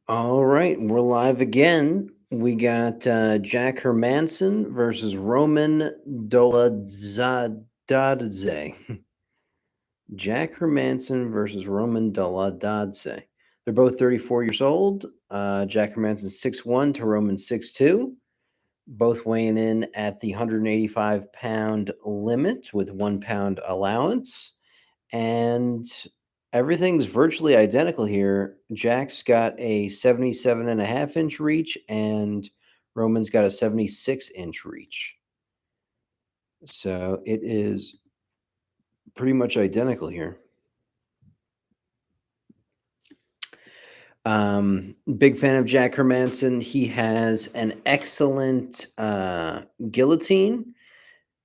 All right, we're live again. We got Jack Hermansen versus Roman Doladzadadze. Jack Hermansen versus Roman Doladzadze. They're both 34 years old. Jack Hermansen 6'1" to Roman 6'2", both weighing in at the 185-pound limit with 1 pound allowance. And everything's virtually identical here. Jack's got a 77.5-inch reach, and Roman's got a 76-inch reach. So it is pretty much identical here. Big fan of Jack Hermansen. He has an excellent guillotine.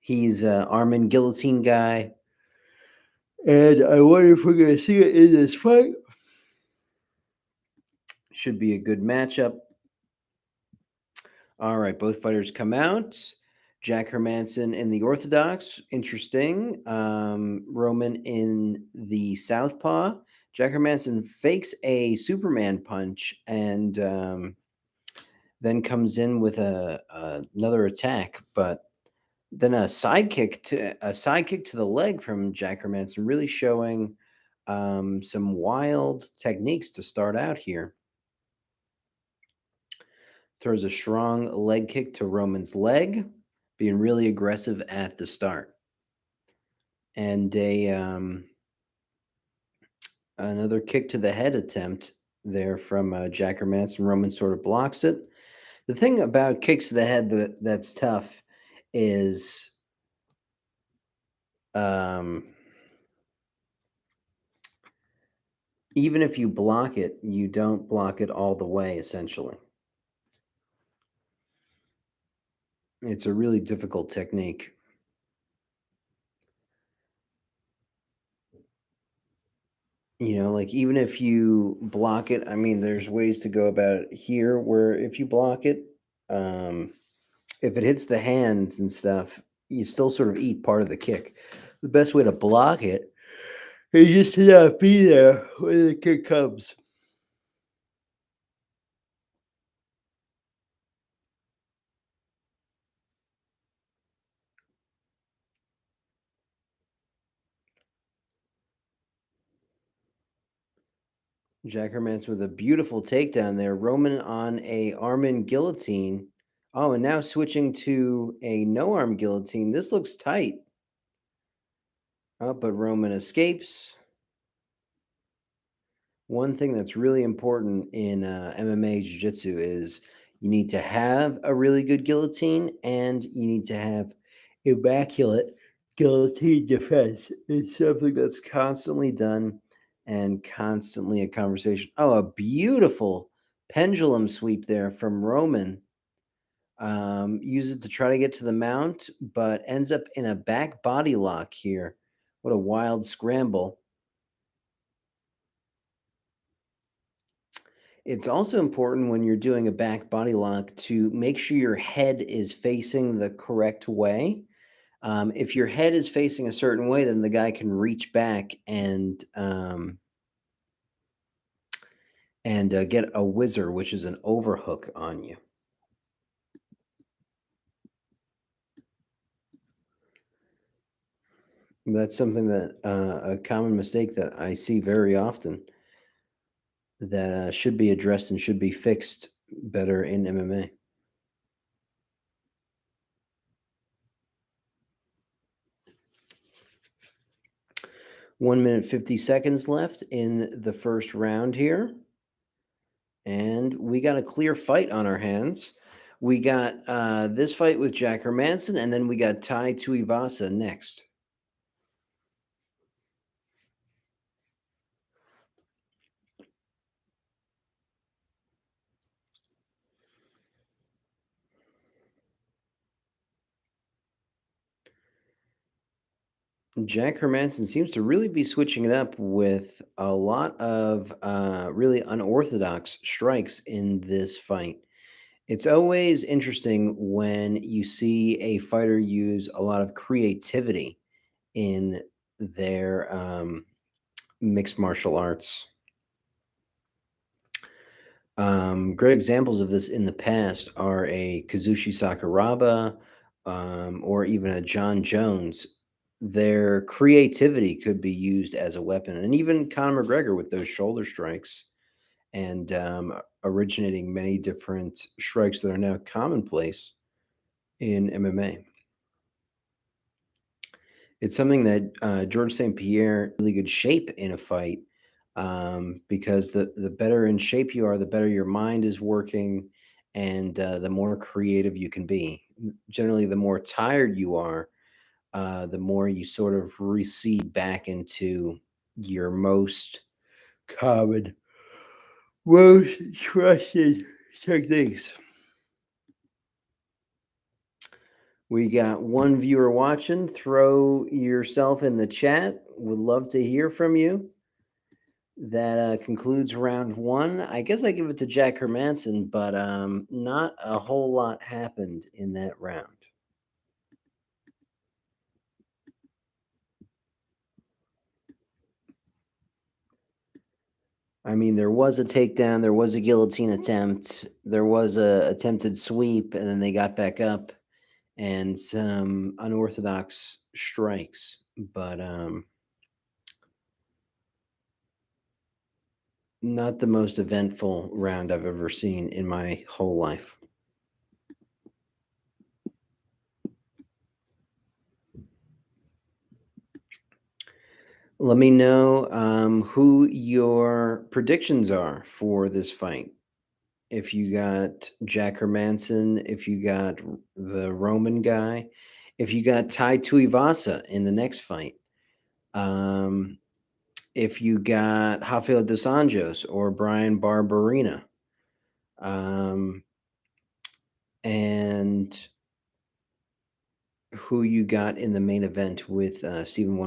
He's an arm and guillotine guy. And I wonder if we're going to see it in this fight. Should be a good matchup. All right, both fighters come out. Jack Hermansen in the orthodox, interesting. Roman in the southpaw. Jack Hermansen fakes a Superman punch and then comes in with another attack, but then a sidekick to the leg from Jack Hermansen, really showing some wild techniques to start out here. Throws a strong leg kick to Roman's leg, being really aggressive at the start. And another kick to the head attempt there from Jack Hermansen. Roman sort of blocks it. The thing about kicks to the head that's tough is um, even if you block it, you don't block it all the way, essentially. It's a really difficult technique. Like even if you block it, I mean, there's ways to go about it here where if you block it, um, if it hits the hands and stuff, you still sort of eat part of the kick. The best way to block it is just to not be there when the kick comes. Jack Hermance with a beautiful takedown there. Roman on a arm and guillotine. Oh, and now switching to a no arm guillotine. This looks tight. Oh, but Roman escapes. One thing that's really important in MMA Jiu Jitsu is you need to have a really good guillotine and you need to have immaculate guillotine defense. It's something that's constantly done and constantly a conversation. Oh, a beautiful pendulum sweep there from Roman. Use it to try to get to the mount, but ends up in a back body lock here. What a wild scramble. It's also important when you're doing a back body lock to make sure your head is facing the correct way. If your head is facing a certain way, then the guy can reach back and get a whizzer, which is an overhook on you. That's something that a common mistake that I see very often that should be addressed and should be fixed better in MMA. 1 minute 50 seconds left in the first round here. And we got a clear fight on our hands. We got this fight with Jack Hermansen, and then we got Tuivasa next. Jack Hermansen seems to really be switching it up with a lot of really unorthodox strikes in this fight. It's always interesting when you see a fighter use a lot of creativity in their mixed martial arts. Great examples of this in the past are a Kazushi Sakuraba, or even a John Jones. Their creativity could be used as a weapon, and even Conor McGregor with those shoulder strikes and originating many different strikes that are now commonplace in MMA. It's something that George St. Pierre really good shape in a fight, because the better in shape you are, the better your mind is working, and the more creative you can be. Generally, the more tired you are, the more you sort of recede back into your most common, most trusted techniques. We got one viewer watching. Throw yourself in the chat. Would love to hear from you. That concludes round one. I guess I give it to Jack Hermansen, but not a whole lot happened in that round. I mean, there was a takedown, there was a guillotine attempt, there was a attempted sweep, and then they got back up, and some unorthodox strikes. But not the most eventful round I've ever seen in my whole life. Let me know who your predictions are for this fight. If you got Jack Hermansen, if you got the Roman guy, if you got Tai Tuivasa in the next fight, um, if you got Rafael dos Anjos or Brian Barberina, um, and who you got in the main event with Stephen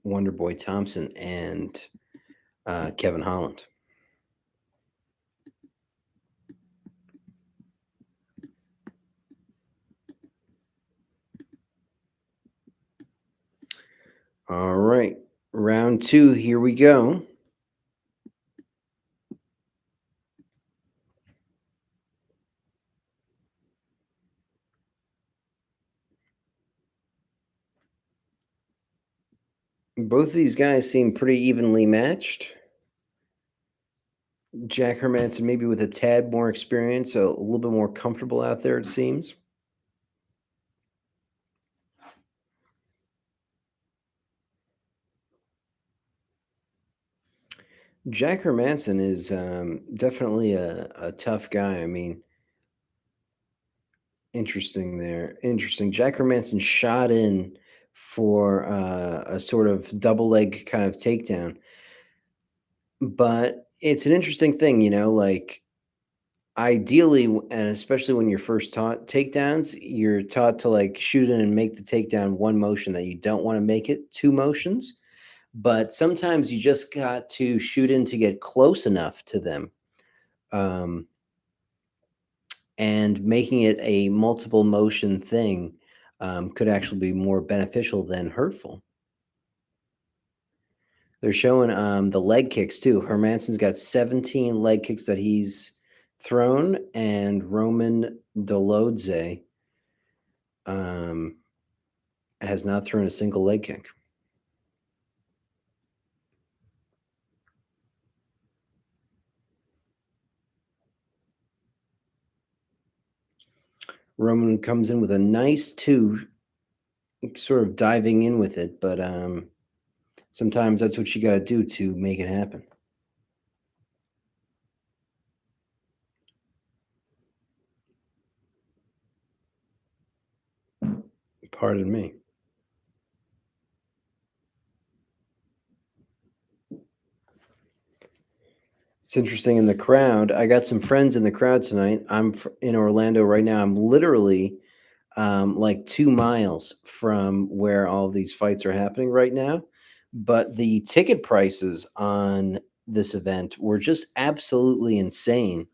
Wonderboy Thompson and Kevin Holland. All right, round two, here we go. Both of these guys seem pretty evenly matched. Jack Hermanson maybe with a tad more experience, a little bit more comfortable out there, it seems. Jack Hermanson is definitely a tough guy. I mean, interesting there. Interesting. Jack Hermanson shot in for a sort of double leg kind of takedown. But it's an interesting thing, like ideally, and especially when you're first taught takedowns, you're taught to like shoot in and make the takedown one motion, that you don't want to make it two motions. But sometimes you just got to shoot in to get close enough to them. Um, and making it a multiple motion thing could actually be more beneficial than hurtful. They're showing the leg kicks too. Hermansen's got 17 leg kicks that he's thrown, and Roman Dolodze um, has not thrown a single leg kick. Roman comes in with a nice two, sort of diving in with it, but sometimes that's what you got to do to make it happen. Pardon me. It's interesting in the crowd. I got some friends in the crowd tonight. In Orlando right now. I'm literally like 2 miles from where all of these fights are happening right now. But the ticket prices on this event were just absolutely insane.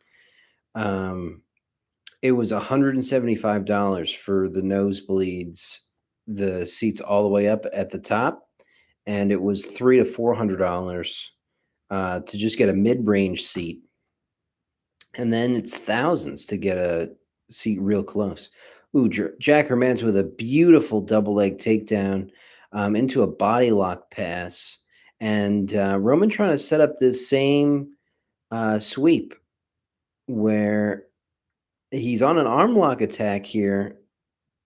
Um, it was $175 for the nosebleeds, the seats all the way up at the top, and it was $300 to $400 to just get a mid-range seat. and then it's thousands to get a seat real close. Ooh, Jack Hermansen with a beautiful double leg takedown into a body lock pass, and Roman trying to set up this same sweep where he's on an arm lock attack here.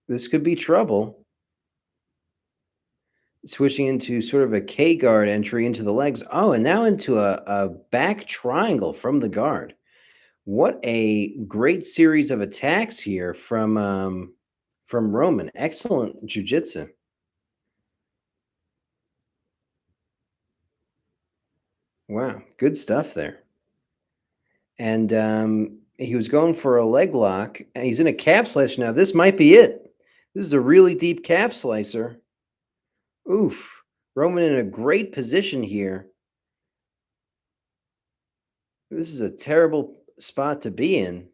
This could be trouble. Switching into sort of a K guard entry into the legs. Oh, and now into a back triangle from the guard. What a great series of attacks here from Roman. Excellent jujitsu. Wow, good stuff there. And he was going for a leg lock, and he's in a calf slicer now. This might be it. This is a really deep calf slicer. Oof. Roman in a great position here. This is a terrible spot to be in.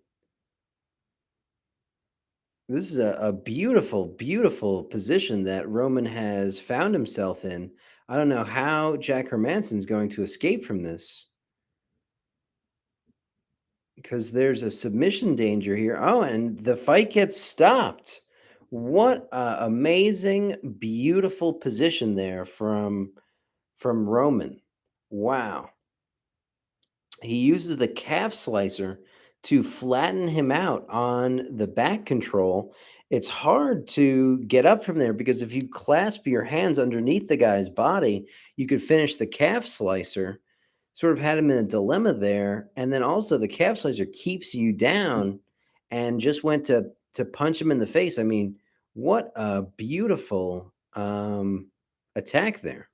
This is a beautiful, beautiful position that Roman has found himself in. I don't know how Jack Hermansen's going to escape from this because there's a submission danger here. Oh, and the fight gets stopped. What a amazing, beautiful position there from Roman. Wow. He uses the calf slicer to flatten him out on the back control. It's hard to get up from there because if you clasp your hands underneath the guy's body, you could finish the calf slicer. Sort of had him in a dilemma there. And then also the calf slicer keeps you down and just went to punch him in the face. I mean, what a beautiful attack there.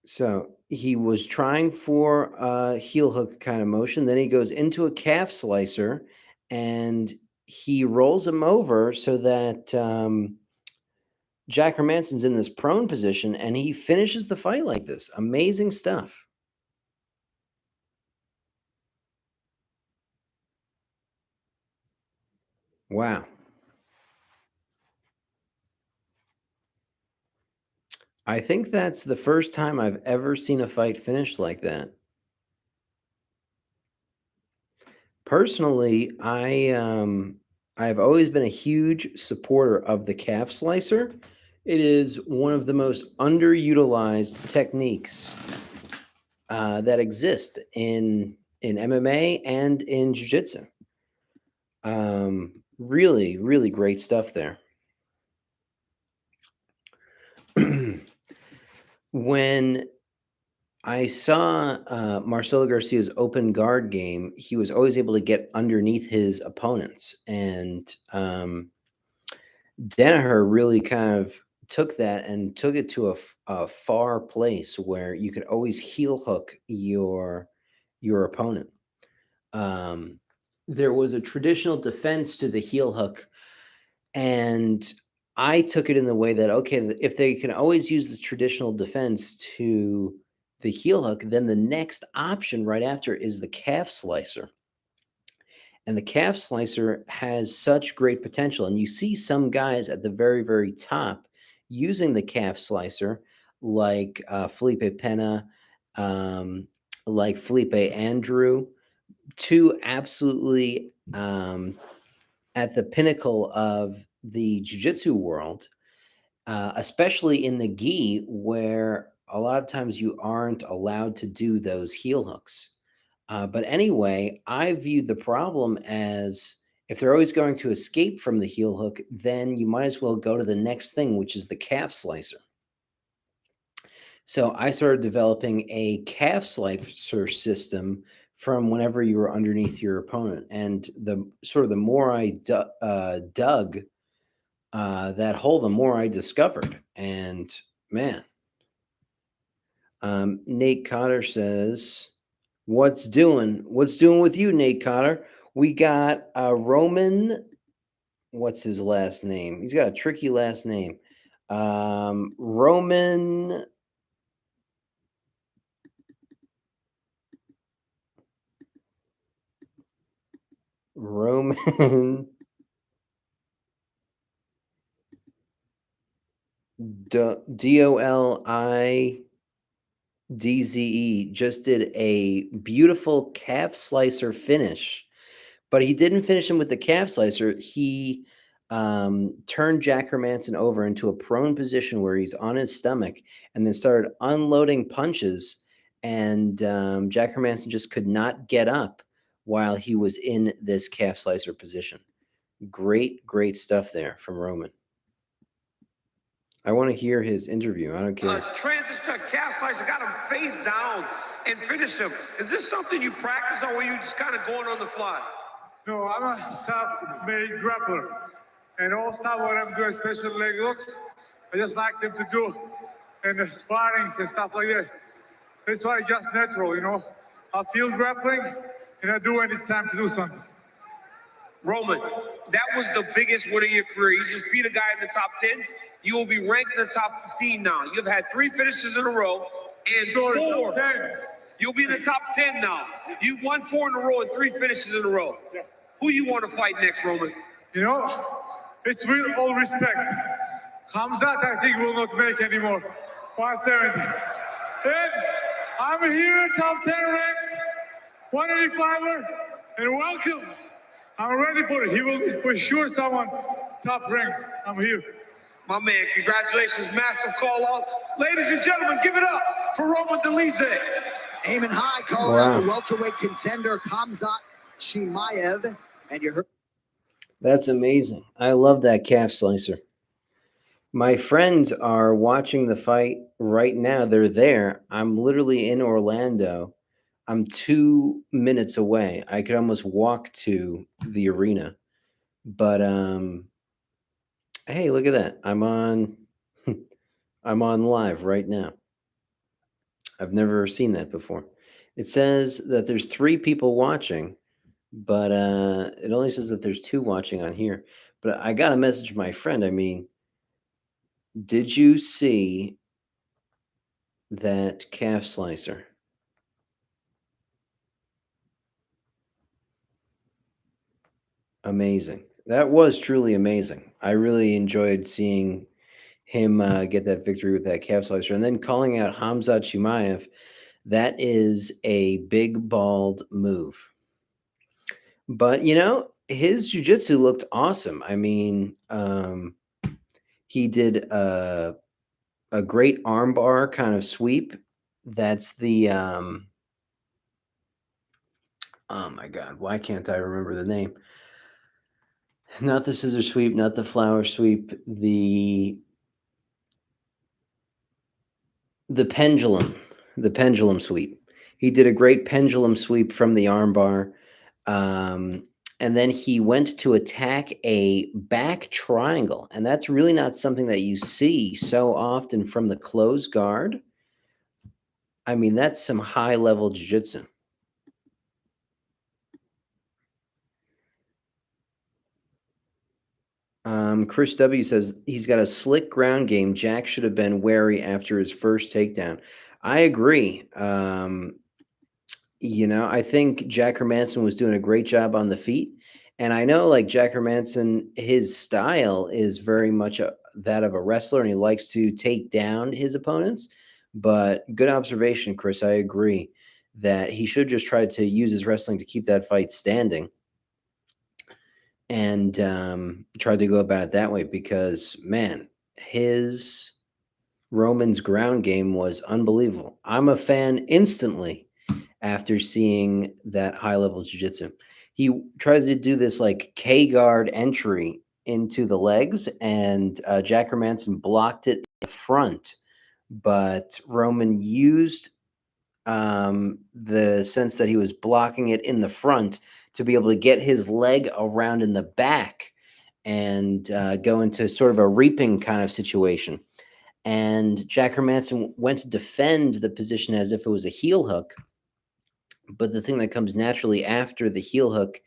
So he was trying for a heel hook kind of motion. Then he goes into a calf slicer and he rolls him over so that Jack Hermansen's in this prone position and he finishes the fight like this. Amazing stuff. Wow. I think that's the first time I've ever seen a fight finished like that. Personally, I've always been a huge supporter of the calf slicer. It is one of the most underutilized techniques that exist in MMA and in jiu-jitsu. Really, really great stuff there. When I saw Marcelo Garcia's open guard game, he was always able to get underneath his opponents, and Danaher really kind of took that and took it to a far place where you could always heel hook your opponent. Um, there was a traditional defense to the heel hook, and I took it in the way that okay, if they can always use the traditional defense to the heel hook, then the next option right after is the calf slicer. And the calf slicer has such great potential. And you see some guys at the very, very top using the calf slicer, like Felipe Pena, um, like Felipe Andrew, two absolutely at the pinnacle of the jiu-jitsu world, especially in the gi, where a lot of times you aren't allowed to do those heel hooks. But anyway, I view the problem as if they're always going to escape from the heel hook, then you might as well go to the next thing, which is the calf slicer. So I started developing a calf slicer system from whenever you were underneath your opponent. And the sort of the more I dug that hole, the more I discovered. And man, Nate Cotter says, What's doing with you, Nate Cotter? We got Roman. What's his last name? He's got a tricky last name. Roman. Roman. Doli. DZE just did a beautiful calf slicer finish, but he didn't finish him with the calf slicer. He turned Jack Hermansen over into a prone position where he's on his stomach and then started unloading punches. And Jack Hermansen just could not get up while he was in this calf slicer position. Great, great stuff there from Roman. I want to hear his interview. I don't care. Transition to a calf slicer, got him face down and finished him. Is this something you practice or were you just kind of going on the fly? No, I'm a self-made grappler. And all stuff what I'm doing, especially leg looks, I just like them to do in the sparrings and stuff like that. That's why it's just natural, you know. I feel grappling and I do when it's time to do something. Roman, that was the biggest win of your career. You just beat a guy in the top 10. You will be ranked in the top 15 now. You've had 3 finishes in a row and 4. You'll be in the top 10 now. You've won 4 in a row and 3 finishes in a row. Yeah. Who you want to fight next, Roman? You know, it's with all respect. Khamzat, I think, will not make anymore. 170. Then I'm here, top 10 ranked, 185er, and welcome. I'm ready for it. He will be for sure someone top ranked. I'm here. My man, congratulations, massive call out. Ladies and gentlemen, give it up for Roman Dolidze. Aiming high, calling out the welterweight contender Khamzat Chimaev, and you heard. That's amazing. I love that calf slicer. My friends are watching the fight right now. They're there. I'm literally in Orlando. I'm 2 minutes away. I could almost walk to the arena. But hey, look at that. I'm on I'm on live right now. I've never seen that before. It says that there's 3 people watching, but it only says that there's 2 watching on here. But I got a message from my friend. I mean, did you see that calf slicer? Amazing. That was truly amazing. I really enjoyed seeing him get that victory with that calf slicer. And then calling out Khamzat Chimaev, that is a big, bald move. But, you know, his jiu-jitsu looked awesome. I mean, he did a great armbar kind of sweep. That's the oh my god, why can't I remember the name? Not the scissor sweep, not the flower sweep, the pendulum, the pendulum sweep. He did a great pendulum sweep from the armbar. And then he went to attack a back triangle. And that's really not something that you see so often from the closed guard. I mean, that's some high level jiu-jitsu. Chris W says he's got a slick ground game. Jack should have been wary after his first takedown. I agree. You know, I think Jack Hermansen was doing a great job on the feet. And I know, like, Jack Hermansen, his style is very much that of a wrestler, and he likes to take down his opponents. But good observation, Chris. I agree that he should just try to use his wrestling to keep that fight standing and tried to go about it that way because, man, his Roman's ground game was unbelievable. I'm a fan instantly after seeing that high level jiu-jitsu. He tried to do this like K guard entry into the legs, and Jack Hermansen blocked it in the front, but Roman used the sense that he was blocking it in the front to be able to get his leg around in the back and go into sort of a reaping kind of situation. And Jack Hermansen went to defend the position as if it was a heel hook. But the thing that comes naturally after the heel hook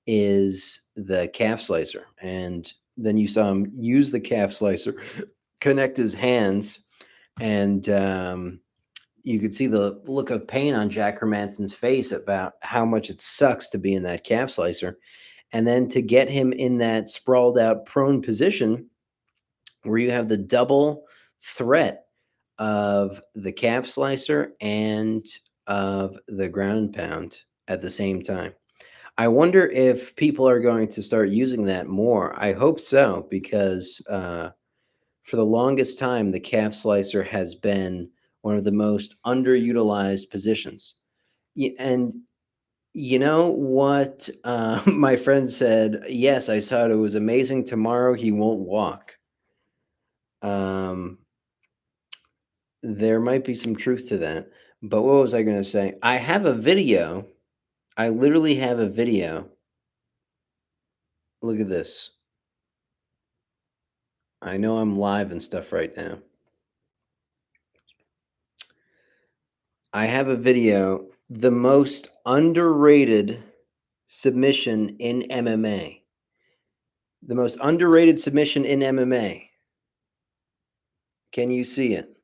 is the calf slicer. And then you saw him use the calf slicer, connect his hands, and you could see the look of pain on Jack Hermansen's face about how much it sucks to be in that calf slicer. And then to get him in that sprawled out prone position where you have the double threat of the calf slicer and of the ground and pound at the same time. I wonder if people are going to start using that more. I hope so, because for the longest time, the calf slicer has been one of the most underutilized positions. And you know what? My friend said, yes, I saw it. It was amazing. Tomorrow he won't walk. Um, there might be some truth to that. But what was I going to say? I have a video. I literally have a video. Look at this. I know I'm live and stuff right now. I have a video. The most underrated submission in MMA. The most underrated submission in MMA. Can you see it?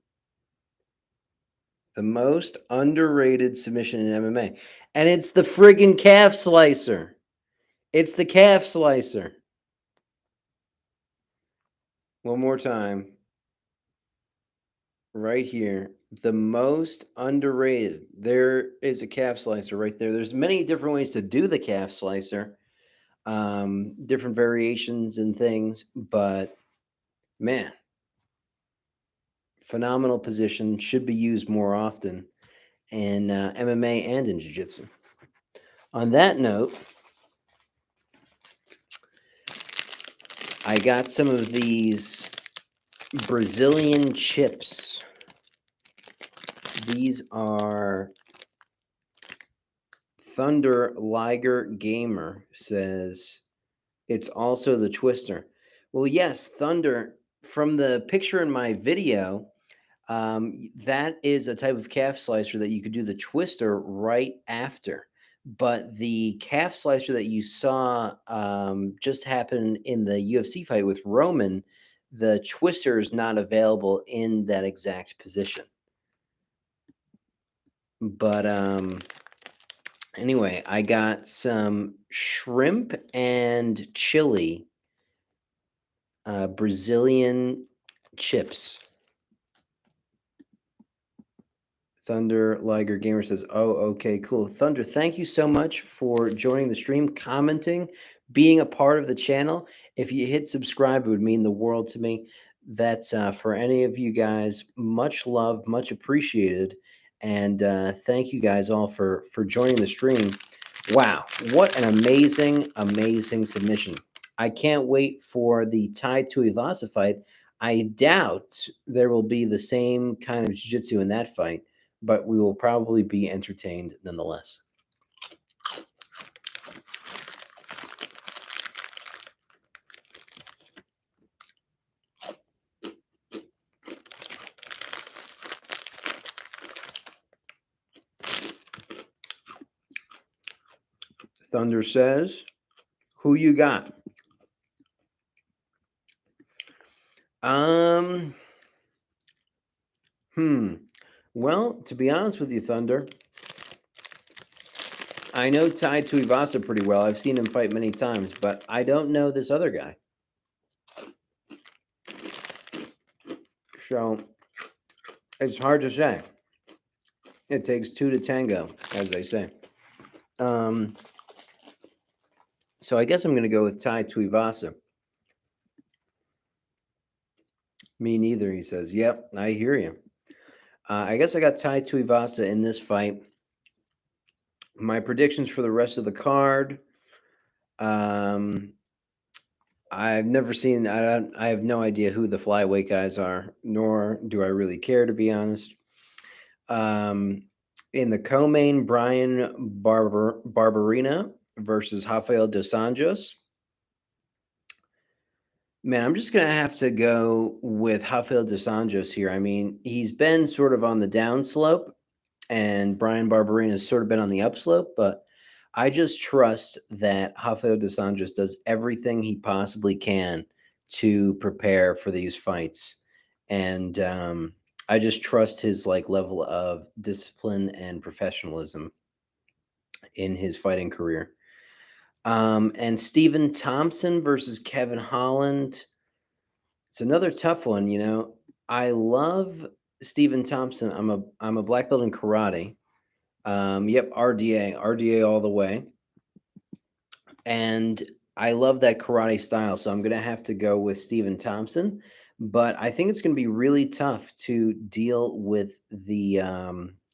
The most underrated submission in MMA. And it's the friggin' calf slicer. It's the calf slicer. One more time. Right here. The most underrated. There is a calf slicer right there. There's many different ways to do the calf slicer. Different variations and things, but man, phenomenal position, should be used more often in MMA and in jiu-jitsu. On that note, I got some of these Brazilian chips. These are Thunder Liger Gamer says it's also the Twister. Well, yes, Thunder, from the picture in my video, that is a type of calf slicer that you could do the twister right after. But the calf slicer that you saw just happen in the UFC fight with Roman, the twister is not available in that exact position. But anyway, I got some shrimp and chili Brazilian chips. Thunder Liger Gamer says, "Oh, okay, cool. Thunder, thank you so much for joining the stream, commenting, being a part of the channel. If you hit subscribe, it would mean the world to me. That's for any of you guys. Much love, much appreciated, and thank you guys all for joining the stream. Wow, what an amazing submission! I can't wait for the Tai Tuivasa fight. I doubt there will be the same kind of jiu-jitsu in that fight, but we will probably be entertained nonetheless." Thunder says, "Who you got?" Um, Well, to be honest with you, Thunder, I know Tai Tuivasa pretty well. I've seen him fight many times, but I don't know this other guy. So it's hard to say. It takes two to tango, as they say. So I guess I'm going to go with Tai Tuivasa. Me neither, he says. Yep, I hear you. I guess I got Tai Tuivasa in this fight. My predictions for the rest of the card. I've never seen. I have no idea who the flyweight guys are, nor do I really care, to be honest. In the co-main, Brian Barberina versus Rafael dos Anjos. Man, I'm just gonna have to go with Rafael dos Anjos here. I mean, he's been sort of on the downslope, and Brian Barberina has sort of been on the upslope, but I just trust that Rafael dos Anjos does everything he possibly can to prepare for these fights, and I just trust his level of discipline and professionalism in his fighting career. And Stephen Thompson versus Kevin Holland. It's another tough one. I love Stephen Thompson. I'm a black belt in karate. Yep, RDA all the way. And I love that karate style, so I'm gonna have to go with Stephen Thompson. But I think it's gonna be really tough to deal with the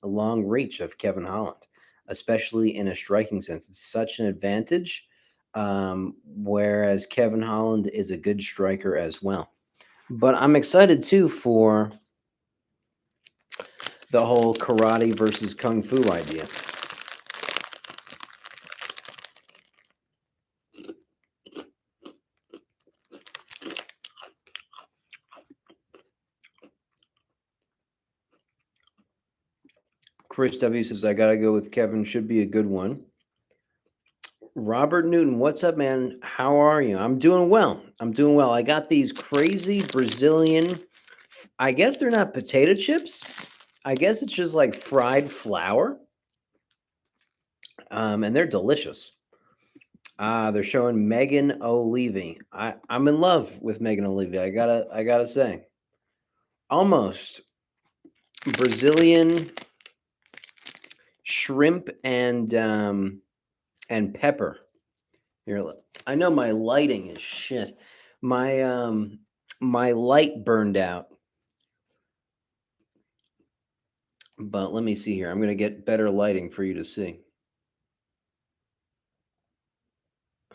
long reach of Kevin Holland, especially in a striking sense. It's such an advantage, whereas Kevin Holland is a good striker as well. But I'm excited too for the whole karate versus kung fu idea. Chris W says I gotta go with Kevin. Should be a good one. Robert Newton, what's up, man? How are you? I'm doing well. I'm doing well. I got these crazy Brazilian. I guess they're not potato chips. I guess it's just like fried flour. And they're delicious. They're showing Megan O'Leary. I'm in love with Megan O'Leary. I gotta say, almost Brazilian shrimp and pepper. Here, I know my lighting is shit. My light burned out. But let me see here. I'm gonna get better lighting for you to see.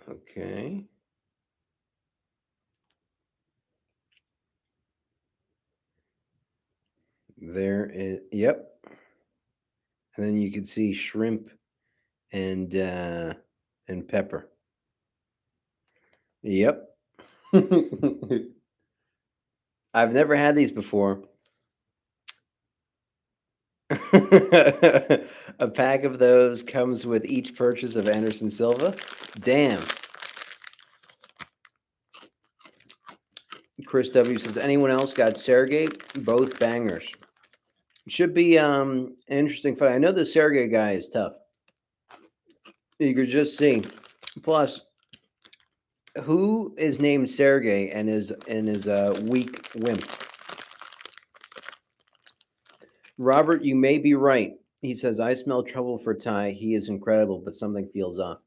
Okay. There is. Yep. And then you can see shrimp and pepper. Yep. I've never had these before. A pack of those comes with each purchase of Anderson Silva. Damn. Chris W says, anyone else got Sergey? Both bangers. Should be an interesting fight. I know the Sergey guy is tough. You could just see. Plus, who is named Sergey and is a weak wimp? Robert, you may be right. He says, I smell trouble for Ty. He is incredible, but something feels off.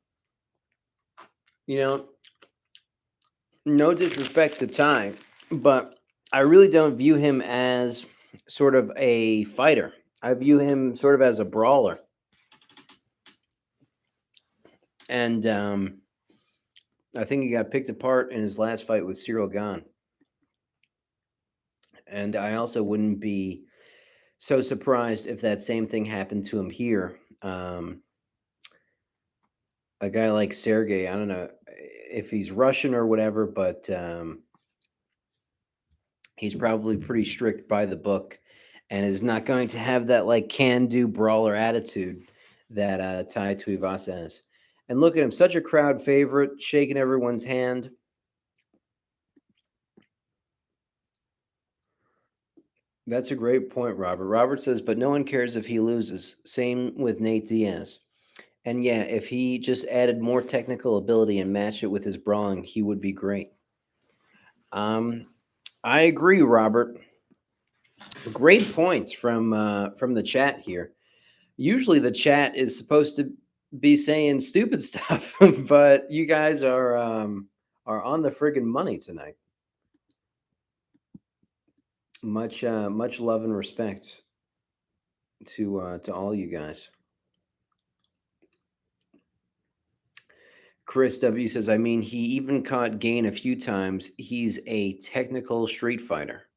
You know, no disrespect to Ty, but I really don't view him as sort of a fighter. I view him sort of as a brawler. And I think he got picked apart in his last fight with Cyril Gahn. And I also wouldn't be so surprised if that same thing happened to him here. A guy like Sergey, I don't know if he's Russian or whatever, but he's probably pretty strict by the book and is not going to have that like can-do brawler attitude that Tai Tuivasa has. And look at him, such a crowd favorite, shaking everyone's hand. That's a great point, Robert. Robert says, but no one cares if he loses. Same with Nate Diaz. And yeah, if he just added more technical ability and matched it with his brawling, he would be great. I agree, Robert. Great points from the chat here. Usually, the chat is supposed to be saying stupid stuff, but you guys are on the friggin' money tonight. Much love and respect to all you guys. Chris W says, I mean, he even caught Gain a few times. He's a technical street fighter.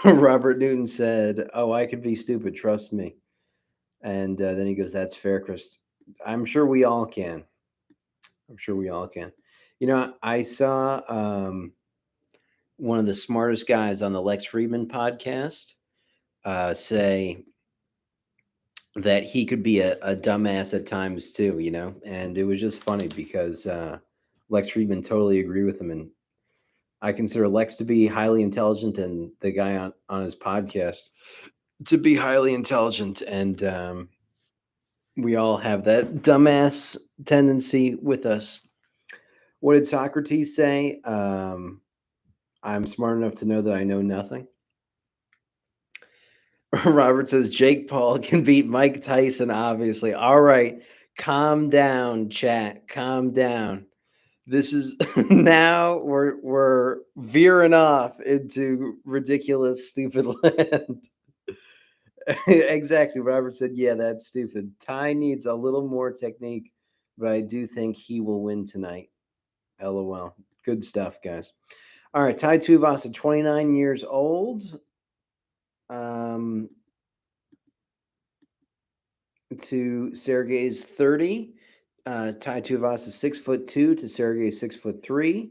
Robert Newton said, oh, I could be stupid, trust me. And then he goes, that's fair, Chris. I'm sure we all can. I'm sure we all can. You know, I saw one of the smartest guys on the Lex Friedman podcast say that he could be a dumbass at times too, you know? And it was just funny because Lex Friedman totally agreed with him. And I consider Lex to be highly intelligent and the guy on his podcast to be highly intelligent. And we all have that dumbass tendency with us. What did Socrates say? I'm smart enough to know that I know nothing. Robert says Jake Paul can beat Mike Tyson, obviously. All right. Calm down, chat. Calm down. This is now we're veering off into ridiculous, stupid land. Exactly. Robert said, yeah, that's stupid. Ty needs a little more technique, but I do think he will win tonight. LOL. Good stuff, guys. All right, Ty Tuivasa, 29 years old. To Sergey's 30. Tai Tuivasa 6'2" to Sergey's 6'3".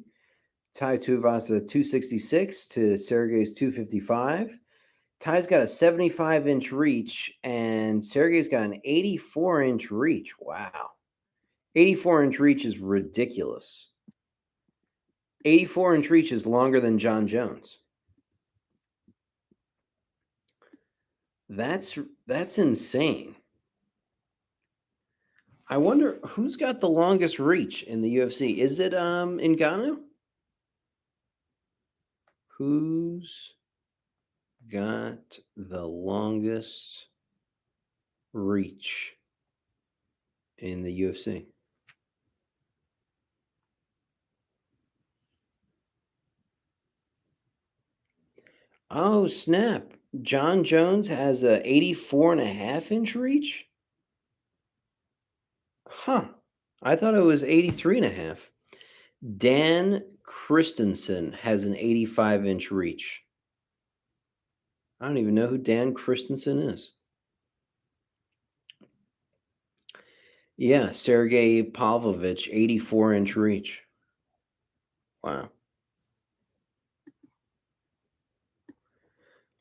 Tai Tuivasa 266 to Sergey's 255. Ty's got a 75-inch reach, and Sergey's got an 84-inch reach. Wow. 84-inch reach is ridiculous. 84-inch reach is longer than John Jones. That's insane. I wonder who's got the longest reach in the UFC. Is it Ngannou? Who's got the longest reach in the UFC? Oh, snap. John Jones has a 84.5-inch reach? Huh. I thought it was 83.5. Dan Christensen has an 85-inch reach. I don't even know who Dan Christensen is. Yeah, Sergey Pavlovich, 84-inch reach. Wow.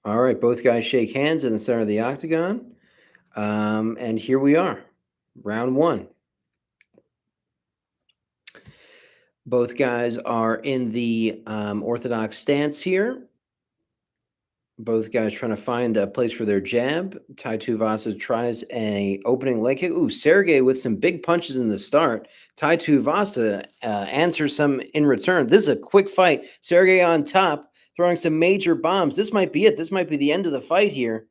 All right, both guys shake hands in the center of the octagon. And here we are, round one. Both guys are in the orthodox stance here. Both guys trying to find a place for their jab. Tai Tuivasa tries a opening leg kick. Ooh, Sergey with some big punches in the start. Tai Tuivasa answers some in return. This is a quick fight. Sergey on top, throwing some major bombs. This might be it. This might be the end of the fight here.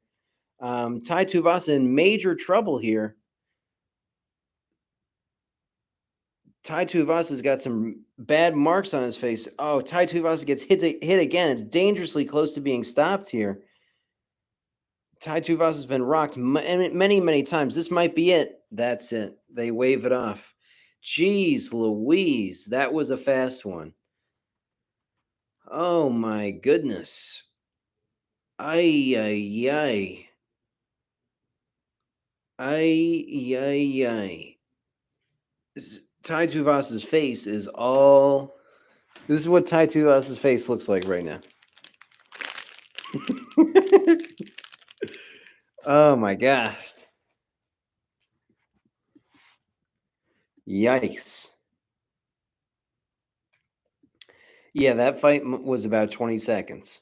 Tai Tuivasa in major trouble here. Tai Tuivasa's got some bad marks on his face. Oh, Tai Tuivasa gets hit again. It's dangerously close to being stopped here. Tai Tuivasa's been rocked many, many times. This might be it. That's it. They wave it off. Jeez Louise, that was a fast one. Oh my goodness. Ay, ay, ay. Ay, ay, ay. Tai Tuivasa's face is all... This is what Tai Tuivasa's face looks like right now. Oh my gosh. Yikes. Yeah, that fight was about 20 seconds.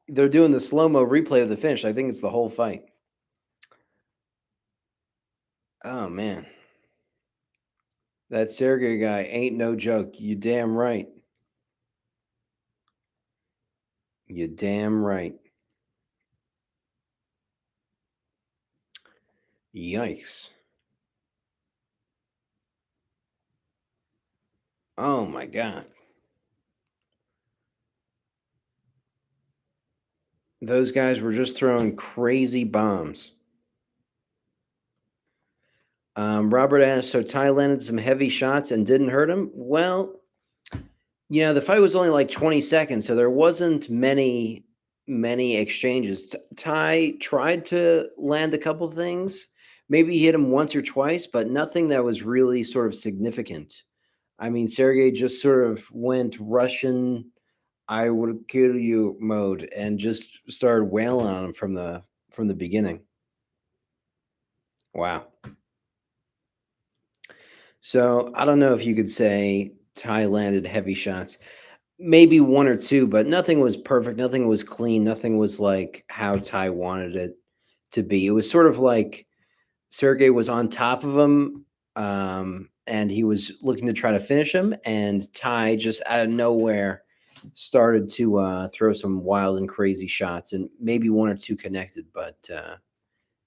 They're doing the slow-mo replay of the finish. I think it's the whole fight. Oh, man. That Sergey guy ain't no joke. You damn right. You damn right. Yikes. Oh, my God. Those guys were just throwing crazy bombs. Robert asked, so Ty landed some heavy shots and didn't hurt him? Well, the fight was only like 20 seconds, so there wasn't many exchanges. Ty tried to land a couple things. Maybe he hit him once or twice, but nothing that was really sort of significant. I mean, Sergey just sort of went Russian, I would kill you mode and just started wailing on him from the beginning. Wow. So I don't know if you could say Ty landed heavy shots. Maybe one or two, but nothing was perfect. Nothing was clean. Nothing was like how Ty wanted it to be. It was sort of like Sergey was on top of him, and he was looking to try to finish him, and Ty just out of nowhere started to throw some wild and crazy shots, and maybe one or two connected, but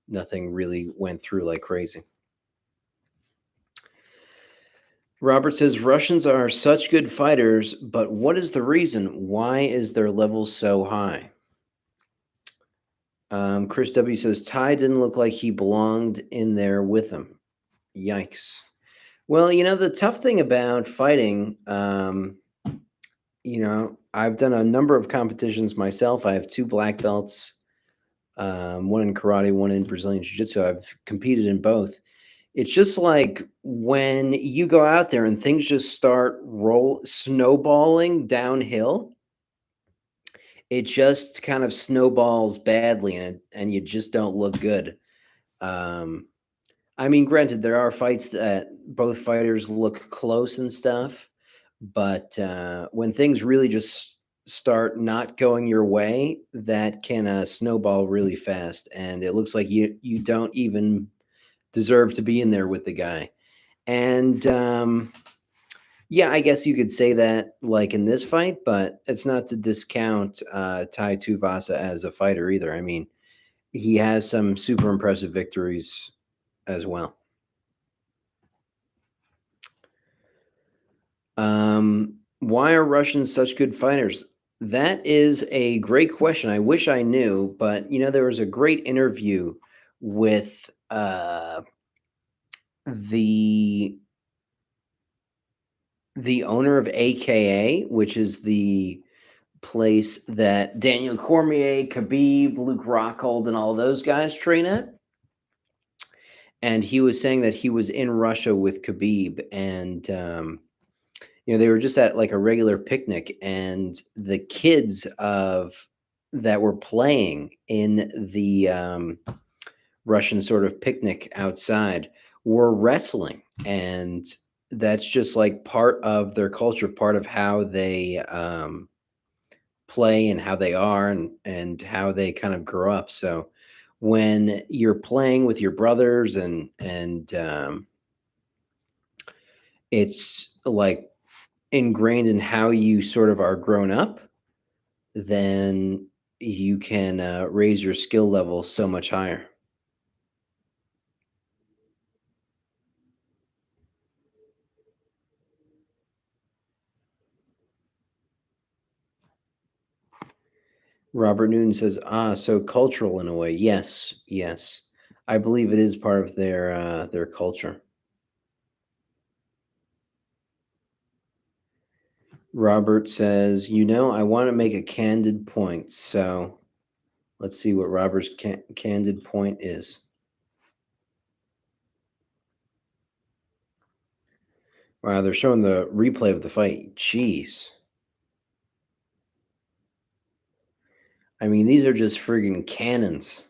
nothing really went through like crazy. Robert says Russians are such good fighters, but what is the reason? Why is their level so high? Chris W says Ty didn't look like he belonged in there with him. Yikes. Well, the tough thing about fighting, I've done a number of competitions myself. I have two black belts, one in karate, one in Brazilian Jiu Jitsu. I've competed in both. It's just like when you go out there and things just start snowballing downhill, it just kind of snowballs badly, and you just don't look good. Um, I mean, granted, there are fights that both fighters look close and stuff, but when things really just start not going your way, that can snowball really fast, and it looks like you don't even deserve to be in there with the guy. And yeah, I guess you could say that like in this fight, but it's not to discount Tai Tuivasa as a fighter either. I mean, he has some super impressive victories as well. Why are Russians such good fighters? That is a great question. I wish I knew, but there was a great interview with the the owner of AKA, which is the place that Daniel Cormier, Khabib, Luke Rockhold, and all those guys train at. And he was saying that he was in Russia with Khabib, and they were just at like a regular picnic, and the kids of that were playing in the Russian sort of picnic outside were wrestling, and that's just like part of their culture, part of how they play and how they are, and how they kind of grow up. So when you're playing with your brothers, and it's like ingrained in how you sort of are grown up, then you can raise your skill level so much higher. Robert Newton says, so cultural in a way. Yes, yes. I believe it is part of their culture. Robert says, I want to make a candid point. So let's see what Robert's candid point is. Wow, they're showing the replay of the fight. Jeez. I mean, these are just friggin' cannons.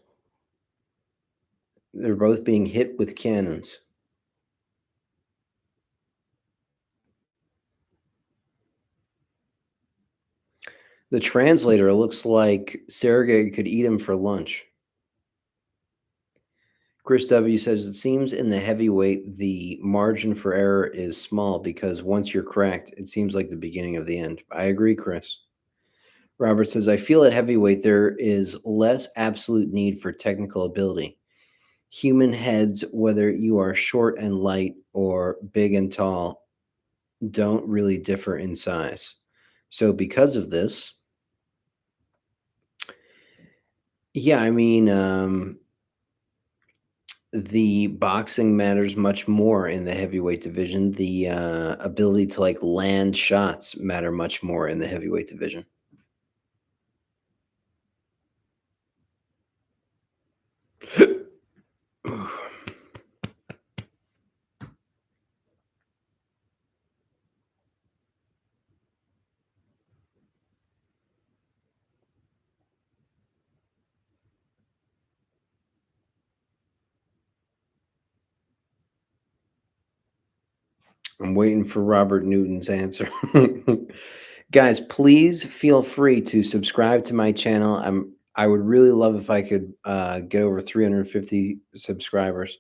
They're both being hit with cannons. The translator looks like Sergey could eat him for lunch. Chris W says it seems in the heavyweight the margin for error is small because once you're cracked, it seems like the beginning of the end. I agree, Chris. Robert says I feel at heavyweight there is less absolute need for technical ability. Human heads, whether you are short and light or big and tall, don't really differ in size. So because of this, yeah, I mean, the boxing matters much more in the heavyweight division. The ability to like land shots matter much more in the heavyweight division. I'm waiting for Robert Newton's answer. Guys, please feel free to subscribe to my channel. I would really love if I could get over 350 subscribers.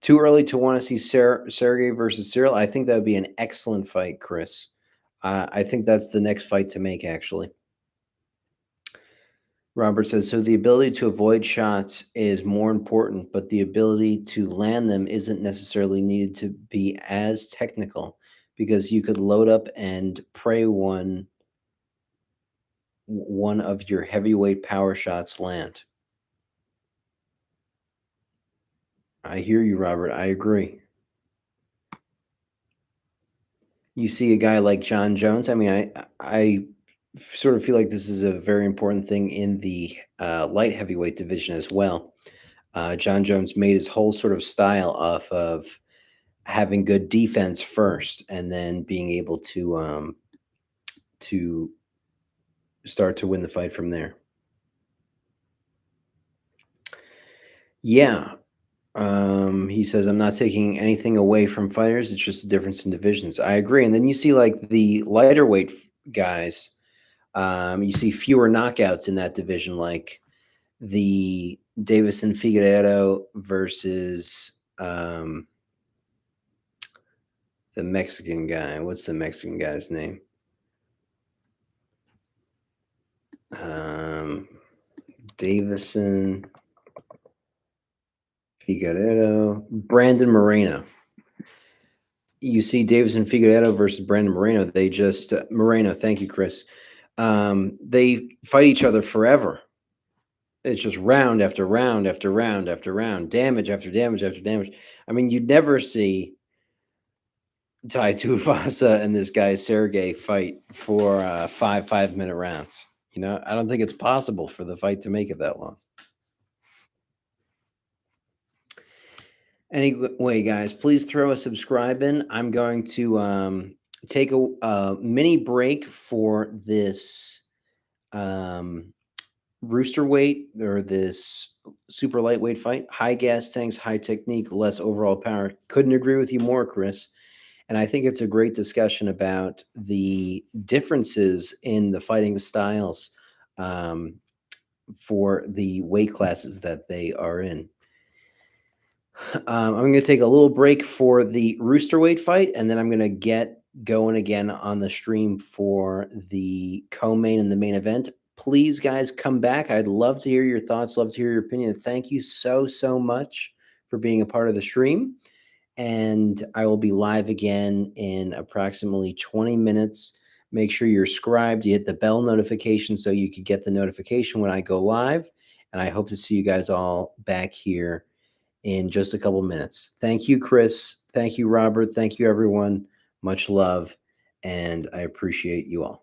Too early to want to see Sergey versus Cyril. I think that would be an excellent fight, Chris. I think that's the next fight to make, actually. Robert says, so the ability to avoid shots is more important, but the ability to land them isn't necessarily needed to be as technical because you could load up and pray one of your heavyweight power shots land. I hear you, Robert. I agree. You see a guy like John Jones. I mean, I sort of feel like this is a very important thing in the light heavyweight division as well. John Jones made his whole sort of style off of having good defense first, and then being able to start to win the fight from there. Yeah. He says, I'm not taking anything away from fighters. It's just a difference in divisions. I agree. And then you see like the lighter weight guys, you see fewer knockouts in that division, like the Davison Figueiredo versus the Mexican guy. What's the Mexican guy's name? Davison Figueiredo, Brandon Moreno. You see Davison Figueiredo versus Brandon Moreno. They just Moreno. Thank you, Chris. They fight each other forever. It's just round after round after round after round, damage after damage after damage. I mean, you'd never see Tuivasa and this guy Sergey fight for 5 5-minute rounds. You know, I don't think it's possible for the fight to make it that long. Anyway, guys, please throw a subscribe in. I'm going to take a mini break for this rooster weight, or this super lightweight fight. High gas tanks, high technique, less overall power. Couldn't agree with you more, Chris. And I think it's a great discussion about the differences in the fighting styles for the weight classes that they are in. I'm going to take a little break for the roosterweight fight, and then I'm going to get going again on the stream for the co-main and the main event. Please, guys, come back. I'd love to hear your thoughts, love to hear your opinion. Thank you so much for being a part of the stream. And I will be live again in approximately 20 minutes. Make sure you're subscribed, you hit the bell notification so you can get the notification when I go live. And I hope to see you guys all back here in just a couple minutes. Thank you, Chris. Thank you, Robert. Thank you, everyone. Much love, and I appreciate you all.